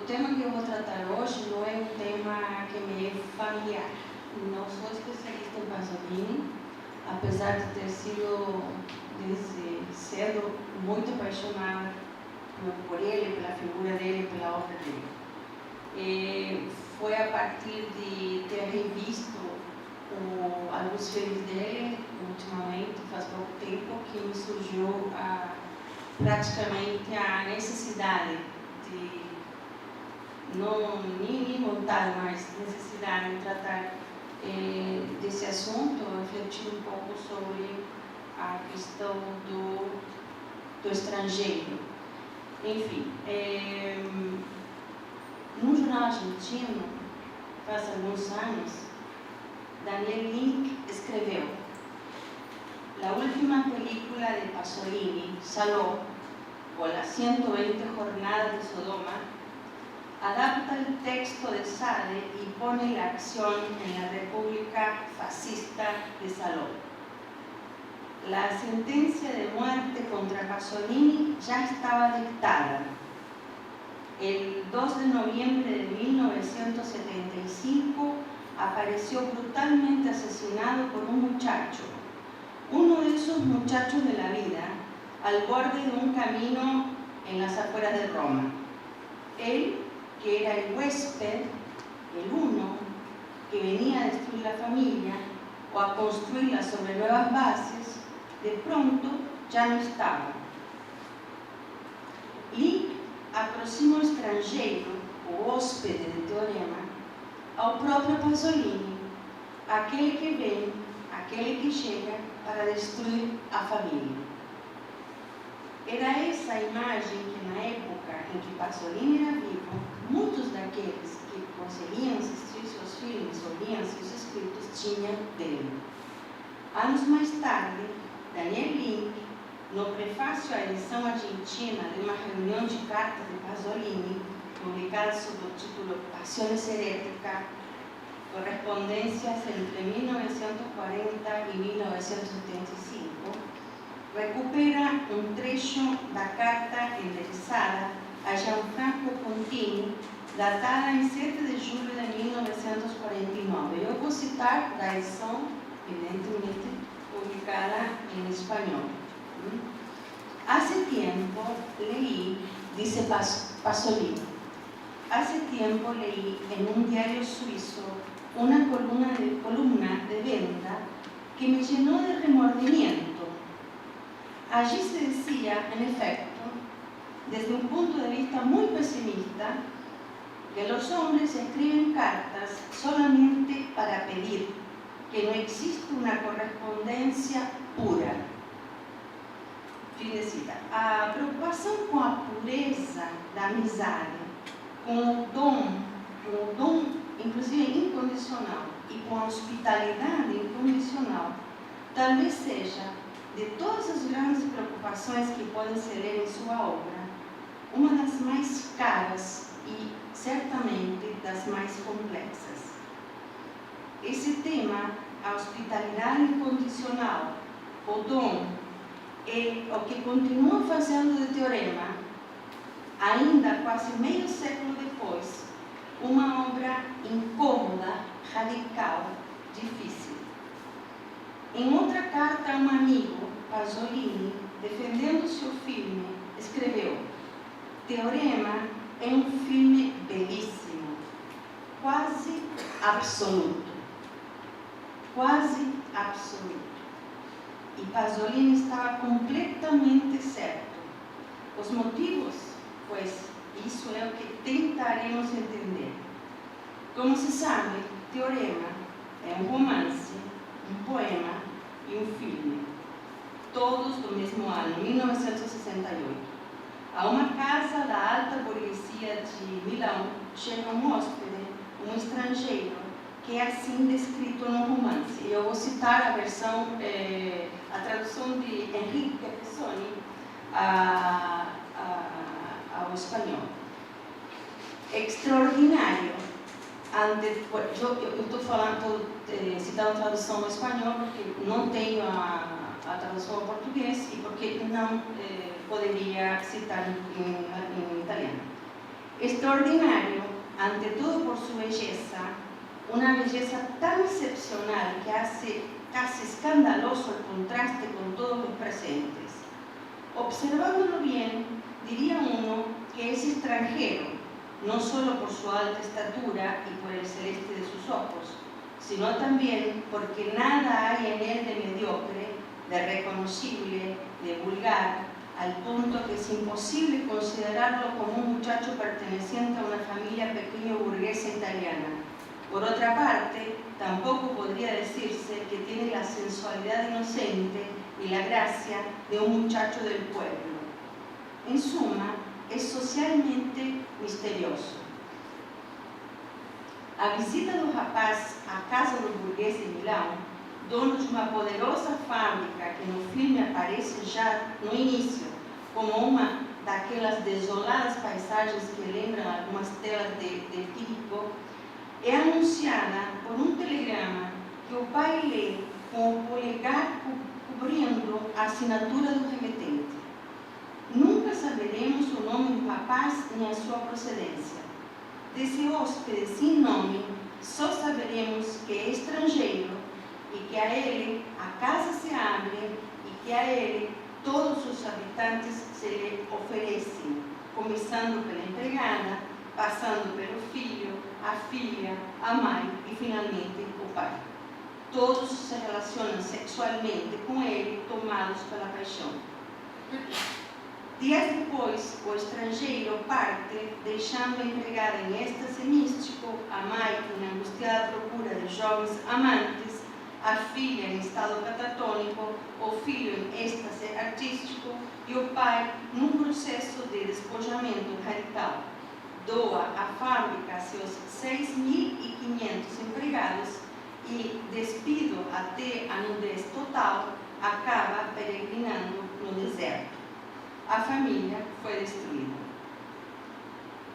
tema que eu vou tratar hoje não é um tema que me é familiar. Não sou especialista em Pasolini, apesar de ter sido desde cedo muito apaixonada por ele, pela figura dele, pela obra dele. Foi a partir de ter revisto alguns filmes dele, ultimamente, faz pouco tempo, que me surgiu praticamente a necessidade de, não nem vontade, mas necessidade de tratar desse assunto, refletir um pouco sobre a questão do estrangeiro. Enfim, num jornal argentino, faz alguns anos, Daniel Link escreveu: la última película de Pasolini, Saló, o las 120 jornadas de Sodoma, adapta el texto de Sade y pone la acción en la República Fascista de Saló. La sentencia de muerte contra Pasolini ya estaba dictada. El 2 de noviembre de 1975 apareció brutalmente asesinado por un muchacho, uno de esos muchachos de la vida, al borde de un camino en las afueras de Roma. Él, que era el huésped, el uno, que venía a destruir la familia o a construirla sobre nuevas bases, de pronto ya no estaba. Link aproxima o estrangeiro, o hóspede de Teorema, ao próprio Pasolini, aquele que vem, aquele que chega para destruir a família. Era essa a imagem que, na época em que Pasolini era vivo, muitos daqueles que conseguiam assistir seus filmes ou liam seus escritos tinham dele. Anos mais tarde, Daniel Link, no prefácio à edição argentina de uma reunião de cartas de Pasolini, publicada sob o título Pasiones Heréticas, correspondências entre 1940 e 1975, recupera um trecho da carta endereçada a Gianfranco Contini, datada em 7 de julho de 1949. Eu vou citar da edição, evidentemente, publicada em espanhol. Hace tiempo leí, dice Pasolini, hace tiempo leí en un diario suizo una columna de venta que me llenó de remordimiento. Allí se decía, en efecto, desde un punto de vista muy pesimista, que los hombres escriben cartas solamente para pedir, que no existe una correspondencia pura. Fim de cita. A preocupação com a pureza da amizade, com o dom inclusive incondicional, e com a hospitalidade incondicional, talvez seja, de todas as grandes preocupações que podem se ler em sua obra, uma das mais caras e, certamente, das mais complexas. Esse tema, a hospitalidade incondicional, o dom, é o que continua fazendo de Teorema, ainda quase meio século depois, uma obra incômoda, radical, difícil. Em outra carta a um amigo, Pasolini, defendendo seu filme, escreveu: Teorema é um filme belíssimo, quase absoluto. Quase absoluto. E Pasolini estava completamente certo. Os motivos, pois, isso é o que tentaremos entender. Como se sabe, Teorema é um romance, um poema e um filme, todos do mesmo ano, 1968. A uma casa da alta burguesia de Milão chega um hóspede, um estrangeiro, que é assim descrito no romance. Eu vou citar a versão, a tradução de Enrique Pessoni ao espanhol. Extraordinário. Eu estou citando a tradução ao espanhol porque não tenho a tradução ao português e porque não poderia citar em italiano. Extraordinario, ante todo por su belleza, una belleza tan excepcional que hace casi escandaloso el contraste con todos los presentes. Observándolo bien, diría uno que es extranjero, no solo por su alta estatura y por el celeste de sus ojos, sino también porque nada hay en él de mediocre, de reconocible, de vulgar, al punto que es imposible considerarlo como un muchacho perteneciente a una familia pequeño burguesa italiana. Por otra parte, tampoco podría decirse que tiene la sensualidad inocente y la gracia de un muchacho del pueblo. En suma, es socialmente misterioso. A visita do rapaz à casa do burguês de Milão, dono de uma poderosa fábrica que no filme aparece já no início, como uma daquelas desoladas paisagens que lembram algumas telas de Pico, é anunciada por um telegrama que o pai lê com o polegar cobrindo a assinatura do remetente. Nunca saberemos o nome do rapaz nem a sua procedência. Desse hóspede sem nome, só saberemos que é estrangeiro e que a ele a casa se abre e que a ele todos os habitantes se lhe oferecem, começando pela empregada, passando pelo filho, a filha, a mãe e finalmente o pai. Todos se relacionam sexualmente com ele, tomados pela paixão. Dias depois, o estrangeiro parte, deixando a empregada em êxtase místico, a mãe em angustiada procura de jovens amantes, a filha em estado catatônico, o filho em êxtase artístico e o pai num processo de despojamento radical. Doa à fábrica seus 6.500 empregados e, despido até a nudez total, acaba peregrinando no deserto. A família foi destruída.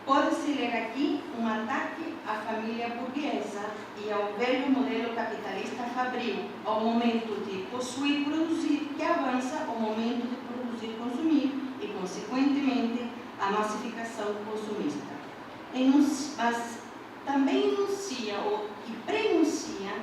Pode-se ler aqui um ataque à família burguesa e ao velho modelo capitalista fabril, ao momento de possuir e produzir, que avança o momento de produzir e consumir e, consequentemente, a massificação consumista. Mas também enuncia e prenuncia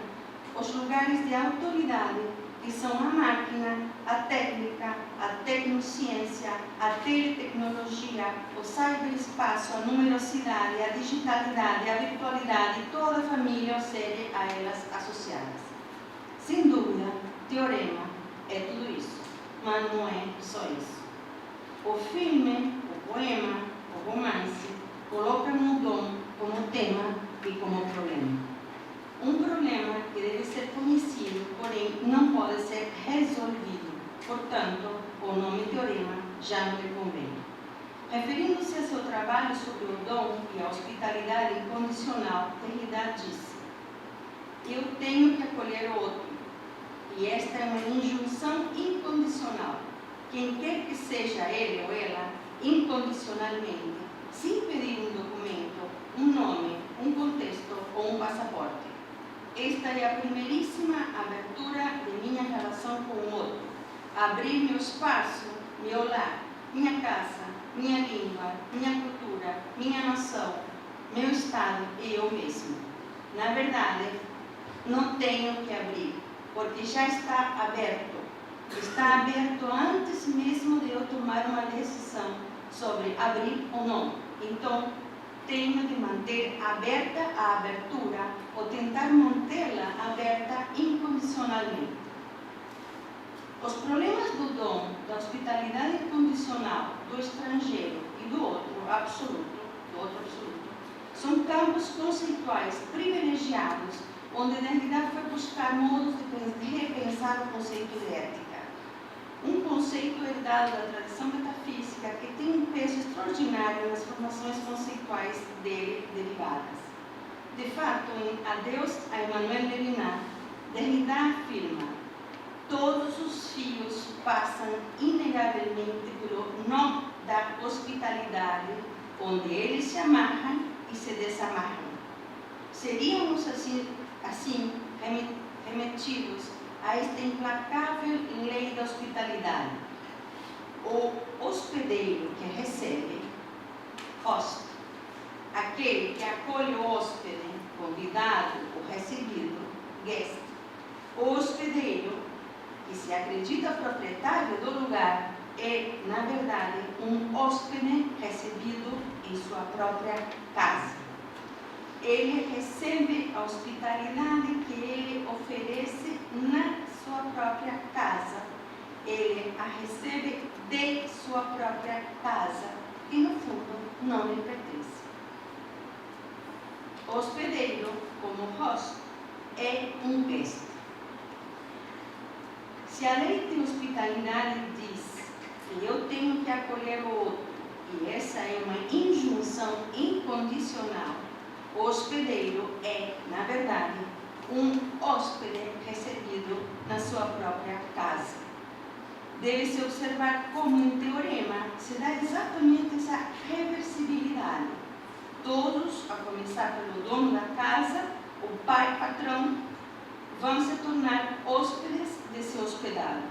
os lugares de autoridade que são a máquina, a técnica, a tecnociência, a teletecnologia, o ciberespaço, a numerosidade, a digitalidade, a virtualidade e toda a família ou série a elas associadas. Sem dúvida, Teorema é tudo isso, mas não é só isso. O filme, o poema, o romance colocam o dom como tema e como problema. Um problema que deve ser conhecido, porém não pode ser resolvido. Portanto, o nome teorema já não lhe convém. Referindo-se a seu trabalho sobre o dom e a hospitalidade incondicional, Derrida disse: eu tenho que acolher o outro, e esta é uma injunção incondicional. Quem quer que seja ele ou ela, incondicionalmente, sem pedir um documento, um nome, um contexto ou um passaporte. Esta é a primeiríssima abertura de minha relação com o outro. Abrir meu espaço, meu lar, minha casa, minha língua, minha cultura, minha nação, meu estado e eu mesmo. Na verdade, não tenho que abrir, porque já está aberto. Está aberto antes mesmo de eu tomar uma decisão sobre abrir ou não. Então, tenho de manter aberta a abertura ou tentar mantê-la aberta incondicionalmente. Os problemas do dom, da hospitalidade incondicional, do estrangeiro e do outro absoluto, são campos conceituais privilegiados onde Derrida foi buscar modos de repensar o conceito de ética. Um conceito herdado da tradição metafísica que tem um peso extraordinário nas formações conceituais dele derivadas. De fato, em Adeus a Emmanuel Levinas, Derrida afirma: todos os fios passam inegavelmente pelo nó da hospitalidade, onde eles se amarram e se desamarram. Seríamos assim remetidos a esta implacável lei da hospitalidade. O hospedeiro que recebe, host, aquele que acolhe o hóspede, convidado ou recebido, guest. O hospedeiro, que se acredita proprietário do lugar, é, na verdade, um hóspede recebido em sua própria casa. Ele recebe a hospitalidade que ele oferece na sua própria casa. Ele a recebe de sua própria casa e, no fundo, não lhe pertence. O hospedeiro, como host, é um guest. Se a lei de hospitalidade diz que eu tenho que acolher o outro, e essa é uma injunção incondicional, o hospedeiro é, na verdade, um hóspede recebido na sua própria casa. Deve-se observar como em teorema se dá exatamente essa reversibilidade. Todos, a começar pelo dono da casa, o pai patrão, vão se tornar hóspedes desse hospedado.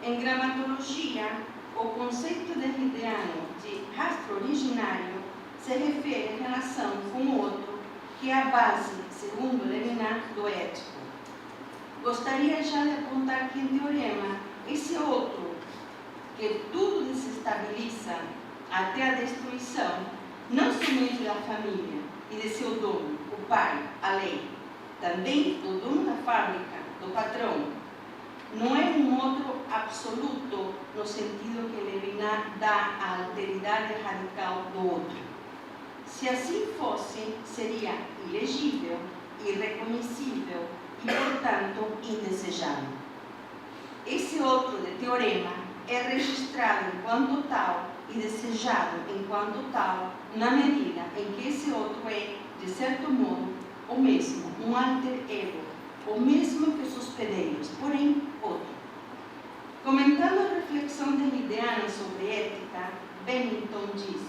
Em gramatologia, o conceito derridiano de rastro originário se refere à relação com o outro, que é a base, segundo Levinas, do ético. Gostaria já de apontar que em teorema, esse outro, que tudo desestabiliza até a destruição, não somente da família e de seu dono, o pai, a lei, também do dono da fábrica, do patrão, não é um outro absoluto no sentido que Levinas dá à alteridade radical do outro. Se assim fosse, seria ilegível, irreconhecível e, portanto, indesejável. Esse outro de teorema é registrado enquanto tal e desejado enquanto tal, na medida em que esse outro é, de certo modo, o mesmo, um alter ego, o mesmo que os hospedeiros, porém outro. Comentando a reflexão derridiana sobre ética, Bennington diz: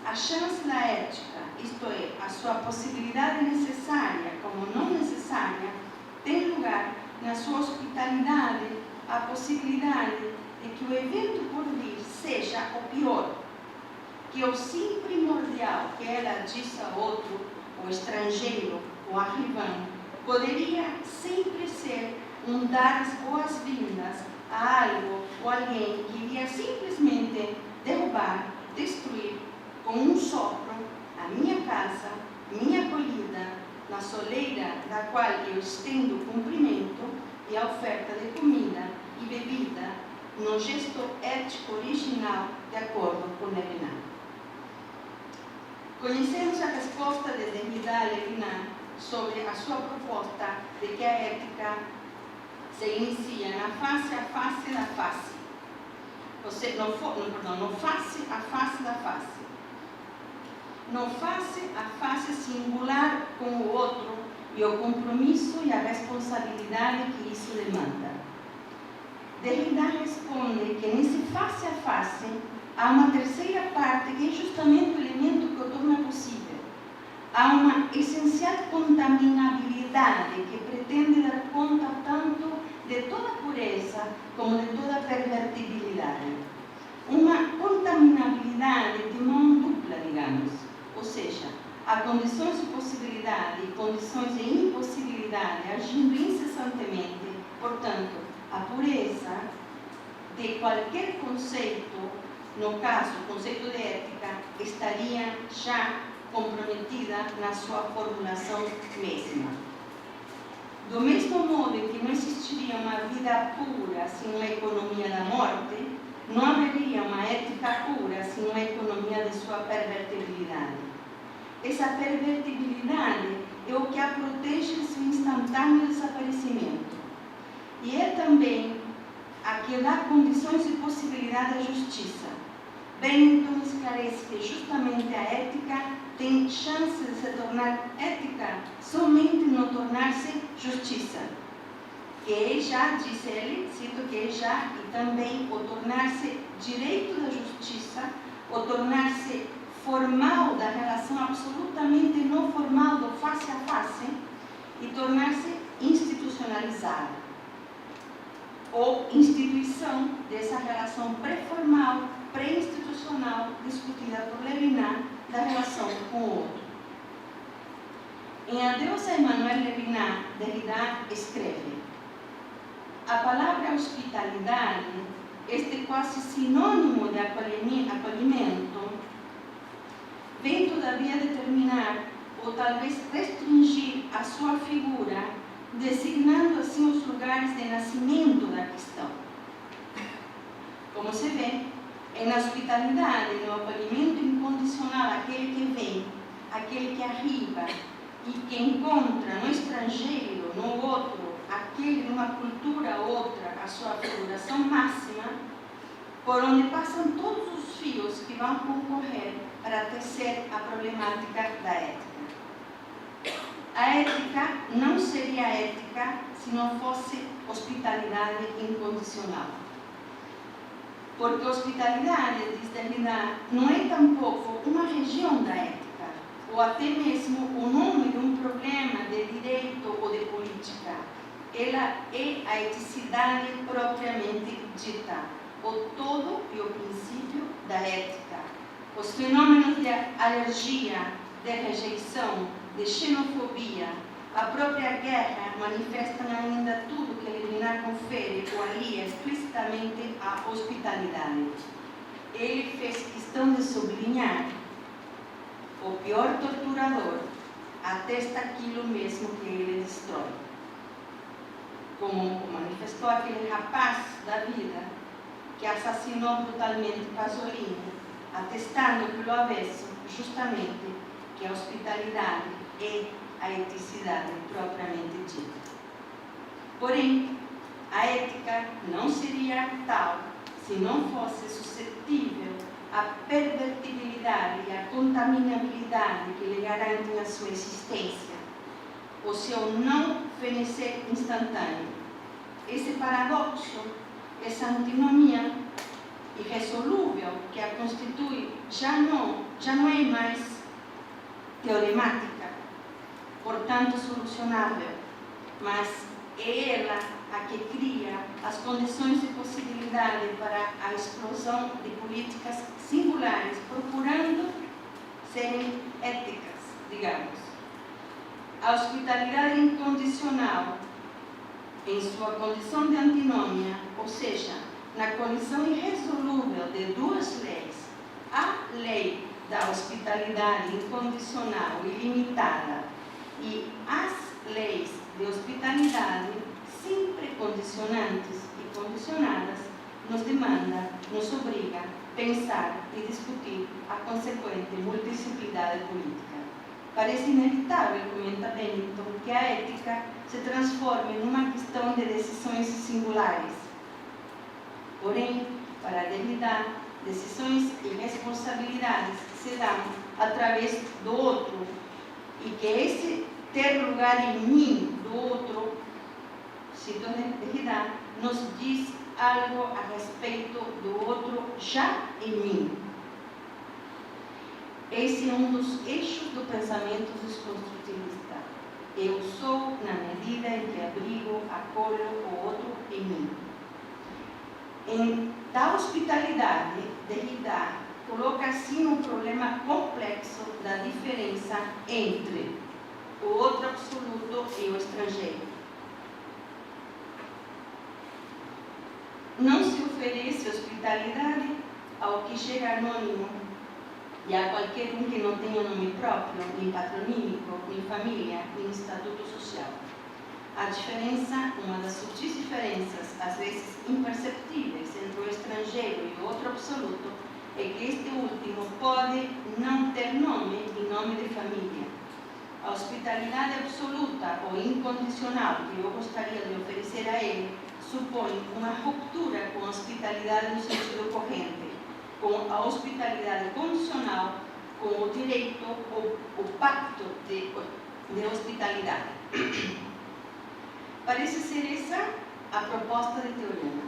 a chance da ética, isto é, a sua possibilidade necessária como não necessária, tem lugar na sua hospitalidade, a possibilidade de que o evento por vir seja o pior, que o sim primordial que ela disse a outro, o estrangeiro, o arrivant, poderia sempre ser um dar as boas-vindas a algo ou alguém que iria simplesmente derrubar, destruir com um sopro a minha casa, minha acolhida, na soleira da qual eu estendo o cumprimento e a oferta de comida e bebida no gesto ético original de acordo com Levinas. Conhecemos a resposta de Derrida a Levinas sobre a sua proposta de que a ética se inicia na face a face da face. No face a face da face. No face a face singular com o outro e o compromisso e a responsabilidade que isso demanda. Derrida responde que nesse face a face há uma terceira parte que é justamente o elemento que o torna possível. Há uma essencial contaminabilidade que pretende dar conta tanto de toda pureza como de toda pervertibilidade. Uma contaminabilidade de mão dupla, digamos, ou seja, há condições de possibilidade e condições de impossibilidade agindo incessantemente. Portanto, a pureza de qualquer conceito, no caso, o conceito de ética, estaria já comprometida na sua formulação mesma. Do mesmo modo em que não existiria uma vida pura sem uma economia da morte, não haveria uma ética pura sem uma economia de sua pervertibilidade. Essa pervertibilidade é o que a protege de seu instantâneo desaparecimento. E é também a que dá condições de possibilidade à justiça. Bennington esclarece que justamente a ética tem chance de se tornar ética somente no tornar-se justiça. Que é já, diz ele, cito que é já, e também o tornar-se direito da justiça, o tornar-se formal da relação absolutamente não formal do face a face e tornar-se institucionalizado. Ou instituição dessa relação pré-formal, pré-institucional, discutida por Levinas, da relação com Em Adeus a Emmanuel Levinas, Derrida escreve: a palavra hospitalidade, este quase sinônimo de acolhimento, vem todavia determinar ou talvez restringir a sua figura, designando assim os lugares de nascimento da questão. Como se vê, é na hospitalidade, no acolhimento incondicional, aquele que vem, aquele que arriba e que encontra no estrangeiro, no outro, aquele numa cultura outra, a sua figuração máxima, por onde passam todos os fios que vão concorrer para tecer a problemática da ética. A ética não seria ética se não fosse hospitalidade incondicional. Porque hospitalidade, diz Derrida, não é tampouco uma região da ética, ou até mesmo o nome de um problema de direito ou de política. Ela é a eticidade propriamente dita, o todo e o princípio da ética. Os fenômenos de alergia, de rejeição, de xenofobia, a própria guerra manifestam ainda tudo que Levinas confere ou alia explicitamente à hospitalidade. Ele fez questão de sublinhar: o pior torturador atesta aquilo mesmo que ele destrói. Como manifestou aquele rapaz da vida que assassinou brutalmente Pasolini, atestando pelo avesso justamente que a hospitalidade é a eticidade propriamente dita. Porém, a ética não seria tal se não fosse suscetível à pervertibilidade e à contaminabilidade que lhe garantem a sua existência, o seu não fenecer instantâneo. Esse paradoxo, essa antinomia irresolúvel que a constitui, já não é mais teoremática, portanto solucionável, mas é ela a que cria as condições de possibilidade para a explosão de políticas singulares, procurando serem éticas, digamos. A hospitalidade incondicional, em sua condição de antinômia, ou seja, na colisão irresolúvel de duas leis, a lei da hospitalidade incondicional e ilimitada e as leis de hospitalidade sempre condicionantes e condicionadas, nos demanda, nos obriga a pensar e discutir a consequente multiplicidade política. Parece inevitável, comenta Bennington, que a ética se transforme numa questão de decisões singulares. Porém, para Derrida, decisões e responsabilidades se dão através do outro, e que esse ter lugar em mim do outro, cito Derrida, nos diz algo a respeito do outro já em mim. Esse é um dos eixos do pensamento desconstrutivista. Eu sou na medida em que abrigo, acolho o outro em mim. Em da hospitalidade, Derrida coloca assim um problema complexo da diferença entre o outro absoluto e o estrangeiro. Não se oferece hospitalidade ao que chega anônimo e a qualquer um que não tenha nome próprio, nem patronímico, nem família, nem estatuto social. A diferença, uma das sutis diferenças, às vezes imperceptíveis, entre o estrangeiro e o outro absoluto, é que este último pode não ter nome e nome de família. A hospitalidade absoluta ou incondicional que eu gostaria de oferecer a ele supõe uma ruptura com a hospitalidade no sentido corrente, com a hospitalidade condicional, com o direito ou o pacto de hospitalidade. Parece ser essa a proposta de Teorema,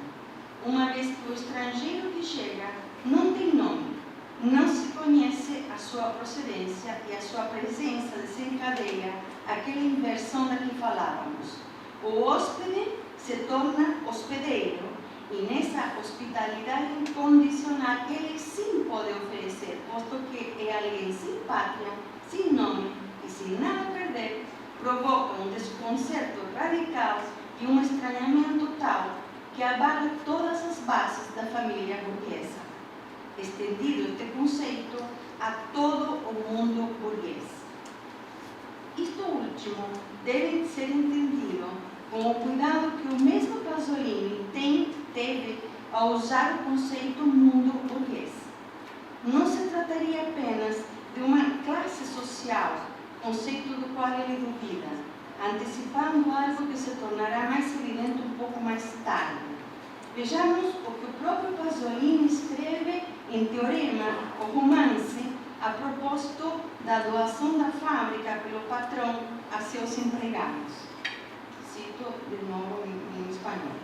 uma vez que o estrangeiro que chega não tem nome, não se conhece a sua procedência e a sua presença desencadeia aquela inversão da que falávamos. O hóspede se torna hospedeiro e nessa hospitalidade incondicional ele sim pode oferecer, posto que é alguém sem pátria, sem nome e e sem nada a perder, provoca um desconcerto radical e um estranhamento tal que abala todas as bases da família burguesa, estendido este conceito a todo o mundo burguês. Isto último deve ser entendido com o cuidado que o mesmo Pasolini teve ao usar o conceito mundo burguês. Não se trataria apenas de uma classe social, conceito do qual ele duvida, antecipando algo que se tornará mais evidente um pouco mais tarde. Vejamos o que o próprio Pasolini escreve em Teorema, o romance, a propósito da doação da fábrica pelo patrão a seus empregados. Cito de novo em espanhol.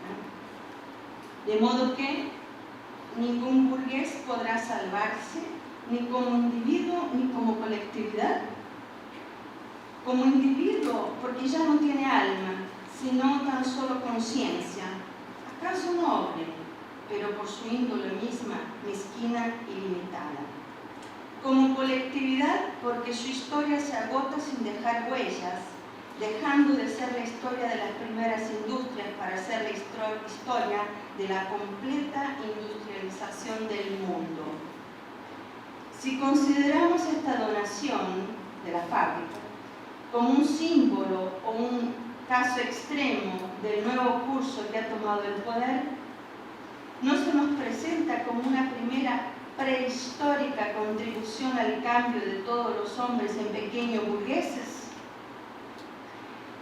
De modo que nenhum burguês poderá salvar-se, nem como indivíduo, nem como coletividade. Como indivíduo, porque já não tem alma, sino tan solo consciência, acaso noble, pero por su índole misma, mezquina y limitada. Como colectividad, porque su historia se agota sin dejar huellas, dejando de ser la historia de las primeras industrias para ser la historia de la completa industrialización del mundo. Si consideramos esta donación de la fábrica como un símbolo o un caso extremo del nuevo curso que ha tomado el poder, no se nos presenta como una primera prehistórica contribución al cambio de todos los hombres en pequeños burgueses.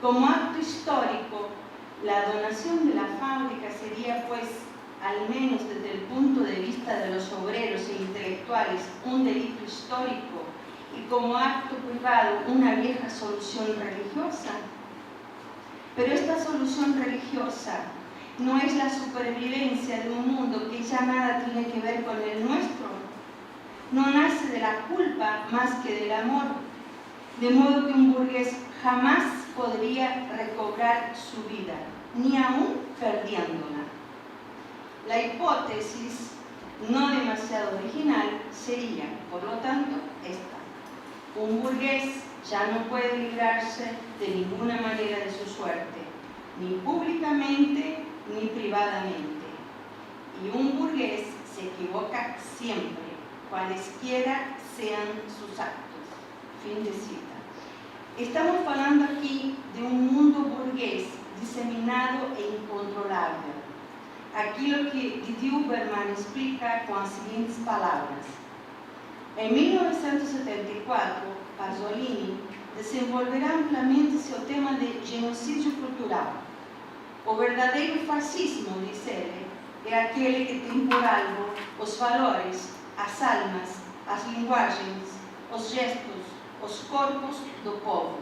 Como acto histórico, la donación de la fábrica sería, pues, al menos desde el punto de vista de los obreros e intelectuales, un delito histórico, y como acto privado, una vieja solución religiosa. Pero esta solución religiosa no es la supervivencia de un mundo que ya nada tiene que ver con el nuestro. No nace de la culpa más que del amor, de modo que un burgués jamás podría recobrar su vida, ni aún perdiéndola. La hipótesis, no demasiado original, sería, por lo tanto, esta. Un burgués ya no puede librarse de ninguna manera de su suerte, ni públicamente ni privadamente. Y un burgués se equivoca siempre, cualesquiera sean sus actos. Fin de cita. Estamos hablando aquí de un mundo burgués diseminado e incontrolable. Aquí lo que Didier Huberman explica con las siguientes palabras. En 1974, Pasolini desenvolverá amplamente seu tema de genocídio cultural. O verdadeiro fascismo, diz ele, é aquele que tem por alvo os valores, as almas, as linguagens, os gestos, os corpos do povo.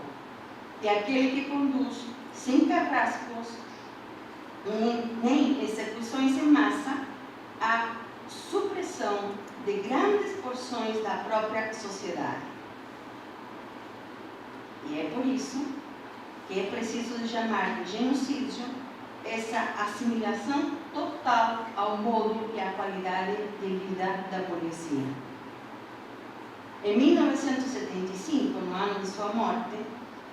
É aquele que conduz, sem carrascos, nem execuções em massa, a supressão de grandes porções da própria sociedade. E é por isso que é preciso chamar de genocídio essa assimilação total ao modo e à qualidade de vida da burguesia. Em 1975, no ano de sua morte,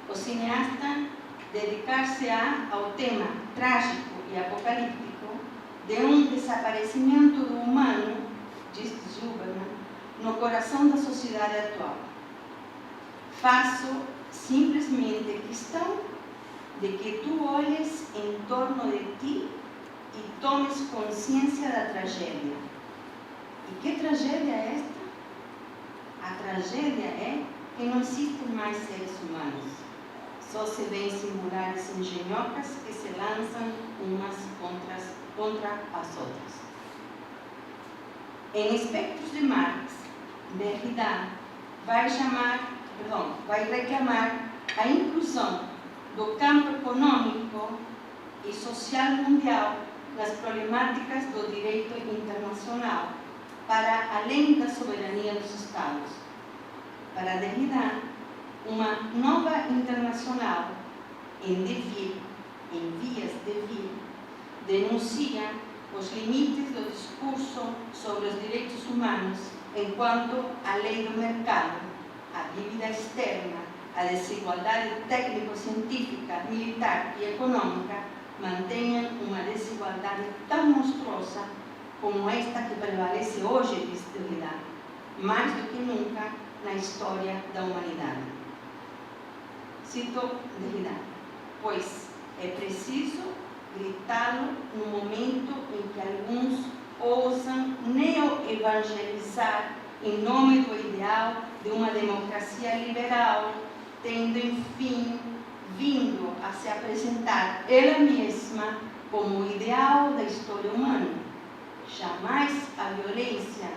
o cineasta dedicar-se-á ao tema trágico e apocalíptico de um desaparecimento do humano, diz Huberman, no coração da sociedade atual. Faço simplesmente questão de que tu olhes em torno de ti e tomes consciência da tragédia. E que tragédia é esta? A tragédia é que não existem mais seres humanos. Só se vêem singulares engenhocas que se lançam umas contra as outras. Em Espectros de Marx, Derrida vai reclamar a inclusão do campo econômico e social mundial nas problemáticas do direito internacional para além da soberania dos Estados. Para Derrida, uma nova internacional em vias de vir, denuncia os limites do discurso sobre os direitos humanos enquanto a lei do mercado, a dívida externa, a desigualdade técnico-científica, militar e econômica mantenham uma desigualdade tão monstruosa como esta que prevalece hoje, diz Derrida, mais do que nunca na história da humanidade. Cito Derrida: pois é preciso gritá-lo no momento em que alguns ousam neo-evangelizar em nome do ideal de uma democracia liberal, tendo, enfim, vindo a se apresentar ela mesma como o ideal da história humana. Jamais a violência,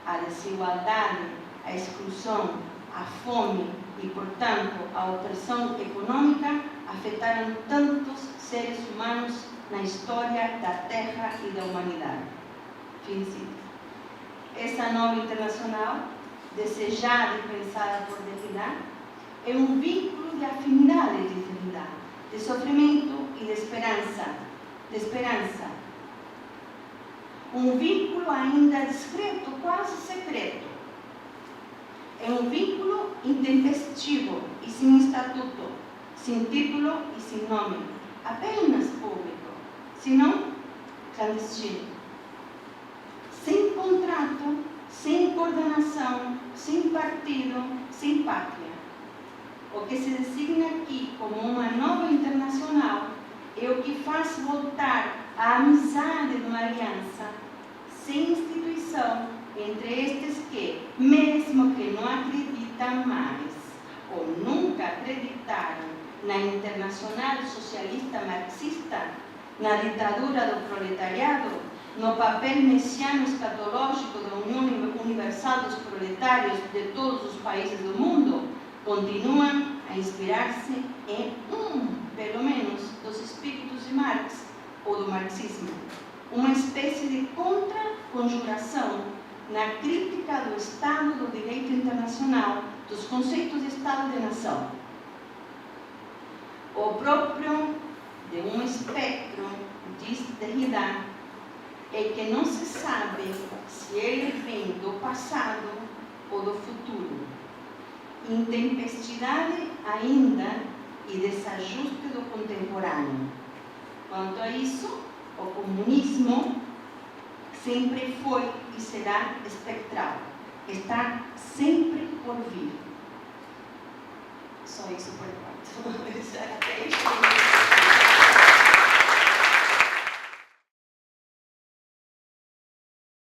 a desigualdade, a exclusão, a fome e, portanto, a opressão econômica afetaram tantos seres humanos na história da Terra e da humanidade. Fim de cita. Essa nova internacional, desejada e pensada por Derrida, é um vínculo de afinidade de Derrida, de sofrimento e de esperança. Um vínculo ainda discreto, quase secreto. É um vínculo intempestivo e sem estatuto, sem título e sem nome, apenas público, senão clandestino. Sem contrato, sem coordenação, sem partido, sem pátria. O que se designa aqui como uma nova internacional é o que faz voltar a amizade de uma aliança sem instituição entre estes que, mesmo que não acreditam mais ou nunca acreditaram na Internacional Socialista Marxista, na ditadura do proletariado, no papel messiano escatológico da União Universal dos Proletários de todos os países do mundo, continuam a inspirar-se em pelo menos, dos espíritos de Marx ou do marxismo. Uma espécie de contra-conjuração na crítica do Estado do direito internacional, dos conceitos de Estado de nação. O próprio de um espectro, diz Derrida, é que não se sabe se ele vem do passado ou do futuro. Intempestividade ainda e desajuste do contemporâneo. Quanto a isso, o comunismo sempre foi e será espectral. Está sempre por vir. Só isso por enquanto.